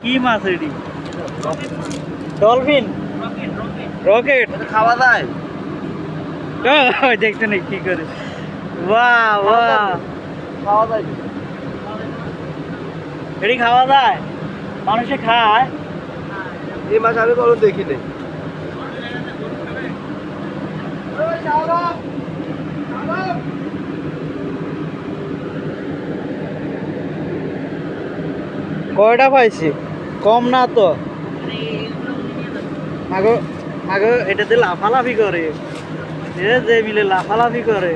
কি মাছ এটি? Dolphin, rocket খাওয়া যায়? দেখতে নেই কি করে। বাহ বাহ, খাওয়া যায়? এটি খাওয়া যায়? মানুষে খায়? এই মাছ আমি কখনো দেখি নাই। কয়টা পাইছি? কম না তো। মাগো মাগো, এটাতে লাফালাফি করে, যে মিলে লাফালাফি করে।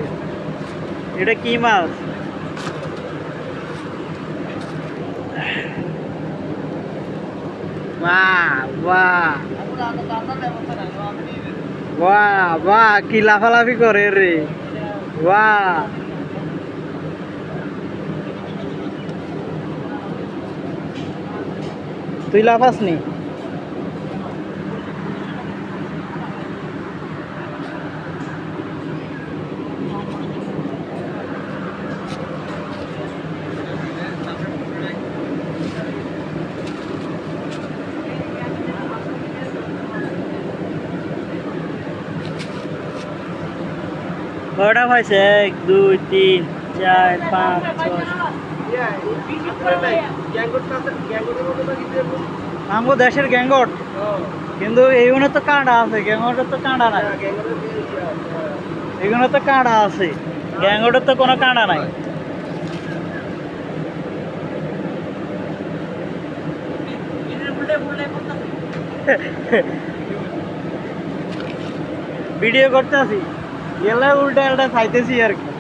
এটা কি মাছ? বাহ বাহ বাহ বাহ, কি লাফালাফি করে রে, বাহ। তুই লাফাস নি? কয়টা পাইছে? 1 2 3 4 5 6। আমগো দেশের গ্যাঙ্গট, কিন্তু এইগুলো তো কাঁটা আছে, গ্যাঙ্গটের তো কাঁটা নাই। এগুলো তো কাঁটা আছে, গ্যাঙ্গটের তো কোনো কাঁটা নাই। ভিডিও করতে আছি, গেলে উল্টা উল্টা খাইতেছি আর কি।